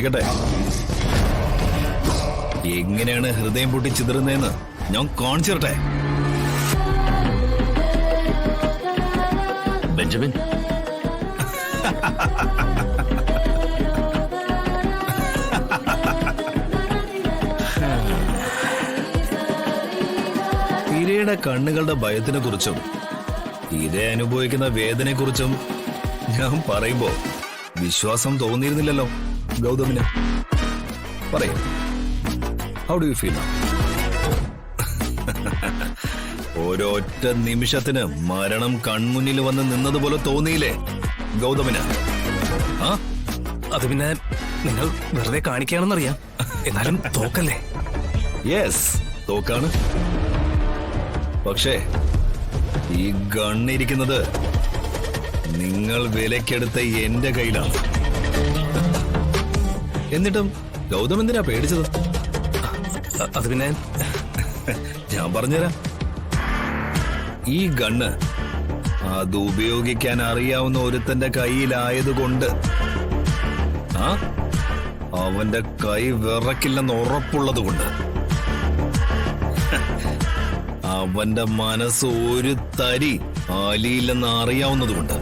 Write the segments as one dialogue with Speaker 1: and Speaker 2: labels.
Speaker 1: പഠിക്കട്ടെ. എങ്ങനെയാണ് ഹൃദയം പൊട്ടി ചിതറുന്നതെന്ന് ഞാൻ കാണിച്ചു തരട്ടെ.
Speaker 2: ബെഞ്ചമിൻ,
Speaker 1: ഇരയുടെ കണ്ണുകളുടെ ഭയത്തിനെ കുറിച്ചും ഇര അനുഭവിക്കുന്ന വേദനയെ കുറിച്ചും ഞാൻ പറയുമ്പോ വിശ്വാസം തോന്നിയിരുന്നില്ലല്ലോ ഗൗതമിന്. പറയൂ, ഹൗ ഡു യു ഫീൽ? ഓരോറ്റ നിമിഷത്തിന് മരണം കൺമുന്നിൽ വന്ന് നിന്നതുപോലെ തോന്നിയില്ലേ ഗൗതമിന്?
Speaker 2: അത് പിന്നെ നിങ്ങൾ വെറുതെ കാണിക്കുകയാണെന്നറിയാം, എന്നാലും തോക്കല്ലേ?
Speaker 1: യെസ്, തോക്കാണ്. പക്ഷേ ഈ ഗണ്ണിരിക്കുന്നത് നിങ്ങൾ വിലക്കെടുത്ത എന്റെ കയ്യിലാണ്. എന്നിട്ടും ഗൗതം എന്തിനാ പേടിച്ചത്?
Speaker 2: അത് പിന്നെ
Speaker 1: ഞാൻ പറഞ്ഞുതരാം. ഈ ഗണ്ണ് അത് ഉപയോഗിക്കാൻ അറിയാവുന്ന ഒരുത്തന്റെ കയ്യിലായതുകൊണ്ട് അവന്റെ കൈ വിറക്കില്ലെന്ന് ഉറപ്പുള്ളത് കൊണ്ട്, അവന്റെ മനസ്സ് ഒരു തരി ആലിയില്ലെന്ന് അറിയാവുന്നതുകൊണ്ട്.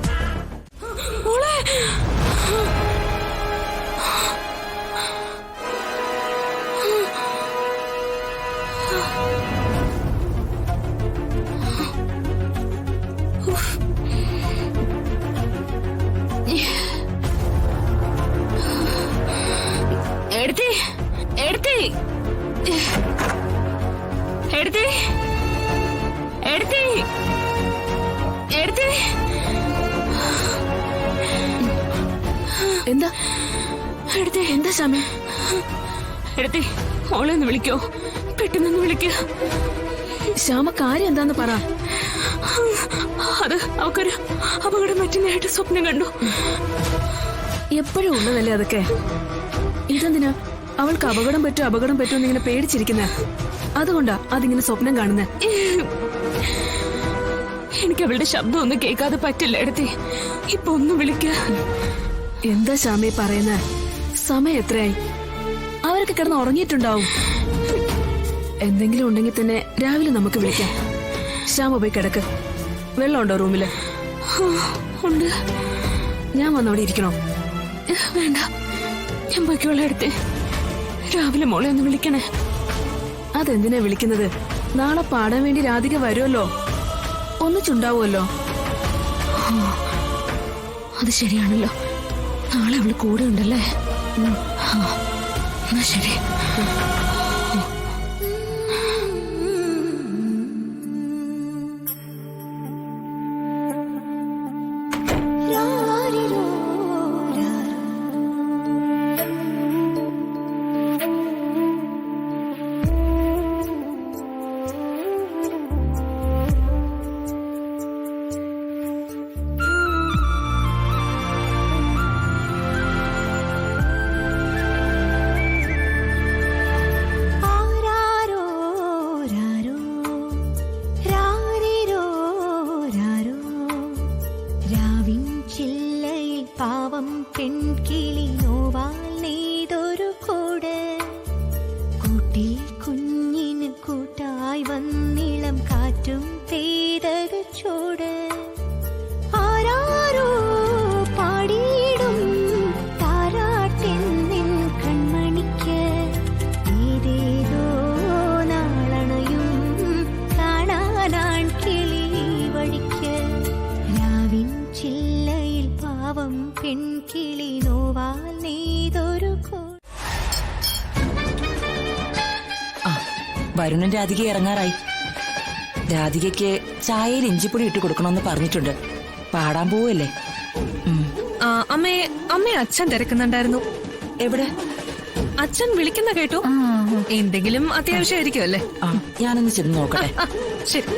Speaker 3: എന്താ എന്താ ശ്യാമേ?
Speaker 4: എടുത്തേ, ഓളെ ഒന്ന് വിളിക്കോ, പെട്ടെന്ന് വിളിക്കോ.
Speaker 3: ശ്യാമ, കാര്യം എന്താന്ന് പറ.
Speaker 4: അത് അവക്കൊരു അപകടം പറ്റുന്നതായിട്ട് സ്വപ്നം കണ്ടു.
Speaker 3: എപ്പോഴും ഉള്ളതല്ലേ അതൊക്കെ. ഇതെന്തിനാ അവൾക്ക് അപകടം പറ്റുമെന്ന് ഇങ്ങനെ പേടിച്ചിരിക്കുന്നെ? അതുകൊണ്ടാ അതിങ്ങനെ സ്വപ്നം കാണുന്നെ.
Speaker 4: എനിക്ക് അവളുടെ ശബ്ദം ഒന്നും കേൾക്കാതെ പറ്റില്ല എടുത്തേ. ഇപ്പൊ ഒന്ന് വിളിക്ക.
Speaker 3: എന്താ ശ്യാമേ പറയുന്ന? സമയം എത്രയായി? അവരൊക്കെ കിടന്ന് ഉറങ്ങിയിട്ടുണ്ടാവും. എന്തെങ്കിലും ഉണ്ടെങ്കിൽ തന്നെ രാവിലെ നമുക്ക് വിളിക്കാം. ശ്യാമ പോയി കിടക്ക്. വെള്ളമുണ്ടോ റൂമില്?
Speaker 4: ഉണ്ട്.
Speaker 3: ഞാൻ വന്നവിടെ ഇരിക്കണോ?
Speaker 4: വേണ്ട, ഞാൻ പോയിക്കോളാം എടുത്തേ. രാവിലെ മോളെ ഒന്ന് വിളിക്കണേ.
Speaker 3: അതെന്തിനാ വിളിക്കുന്നത്? നാളെ പാടാൻ വേണ്ടി രാധിക വരുമല്ലോ, ഒന്നിച്ചുണ്ടാവുമല്ലോ.
Speaker 4: അത് ശരിയാണല്ലോ, നാളെ അവള് കൂടെ ഉണ്ടല്ലേ. എന്നാ ശരി.
Speaker 5: വരുണൻ രാധിക ഇറങ്ങാറായി. രാധികയ്ക്ക് ചായയിൽ ഇഞ്ചിപ്പൊടി ഇട്ട് കൊടുക്കണമെന്ന് പറഞ്ഞിട്ടുണ്ട്. പാടാൻ പോവല്ലേ?
Speaker 4: അമ്മയെ അച്ഛൻ തിരക്കുന്നുണ്ടായിരുന്നു.
Speaker 5: എവിടെ?
Speaker 4: അച്ഛൻ വിളിക്കുന്ന കേട്ടു. എന്തെങ്കിലും അത്യാവശ്യമായിരിക്കും അല്ലേ?
Speaker 5: ഞാനൊന്ന് ചെന്ന് നോക്കട്ടെ.
Speaker 4: ശരി.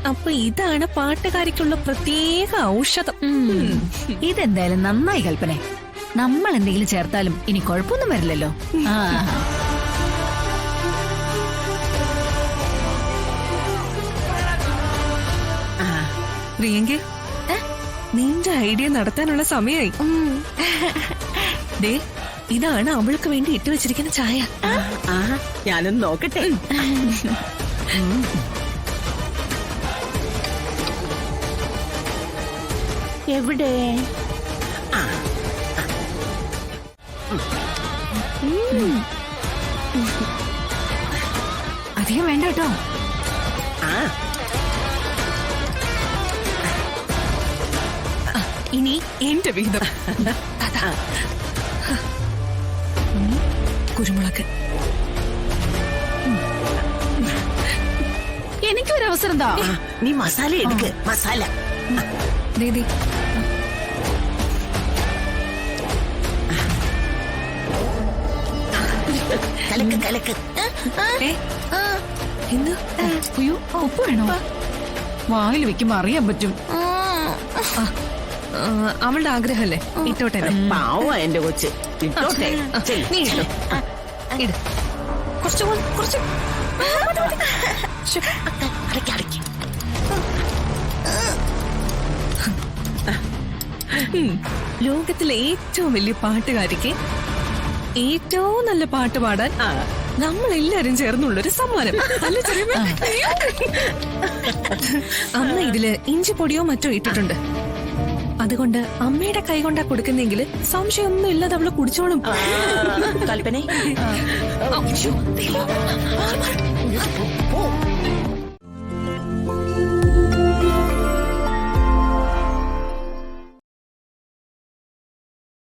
Speaker 4: അപ്പൊ ഇതാണ് പാട്ടുകാരിക്കുള്ള പ്രത്യേക ഔഷധം.
Speaker 6: ഇതെന്തായാലും നന്നായി കൽപ്പന. നമ്മൾ എന്തെങ്കിലും ചേർത്താലും ഇനി കുഴപ്പമൊന്നും വരില്ലല്ലോ.
Speaker 3: പ്രിയങ്കെ നിന്റെ ഐഡിയ നടത്താനുള്ള സമയായി. ദേ ഇതാണ് അവൾക്ക് വേണ്ടി ഇട്ട് വെച്ചിരിക്കുന്ന ചായ.
Speaker 5: ഞാനൊന്ന് നോക്കട്ടെ. എവിടെ?
Speaker 6: അധികം വേണ്ട കേട്ടോ.
Speaker 3: ഇനി എന്റെ വിഹിതം. അതാ. കുരുമുളക്.
Speaker 6: എനിക്കൊരു അവസരം താ.
Speaker 5: നീ മസാല എടുക്ക്. മസാല
Speaker 3: ദീദി
Speaker 5: കലക്ക് കലക്ക്.
Speaker 3: എന്ത്?
Speaker 6: അയ്യോ ഉപ്പ് വേണോ? വായിൽ വെക്കുമ്പോ അറിയാൻ പറ്റും.
Speaker 3: അവളുടെ ആഗ്രഹമല്ലേ, ഇട്ടോട്ടെ.
Speaker 5: പാവ എന്റെ കൊച്ച്. ഇട്ടോട്ടെ.
Speaker 3: നീ ഇട്ടോ. ഇട്. കുറച്ച് കുറച്ച്. ലോകത്തിലെ ഏറ്റവും വലിയ പാട്ടുകാരിക്ക് ഏറ്റവും നല്ല പാട്ട് പാടാൻ നമ്മളെല്ലാരും ചേർന്നുള്ളൊരു സമ്മാനം. അല്ല ചെറിയ അമ്മ ഇതില് ഇഞ്ചിപ്പൊടിയോ മറ്റോ ഇട്ടിട്ടുണ്ട്. അതുകൊണ്ട് അമ്മയുടെ കൈ കൊണ്ടാ കൊടുക്കുന്നെങ്കിൽ സംശയമൊന്നും ഇല്ലാതെ അവള് കുടിച്ചോളും.
Speaker 5: കൽപ്പന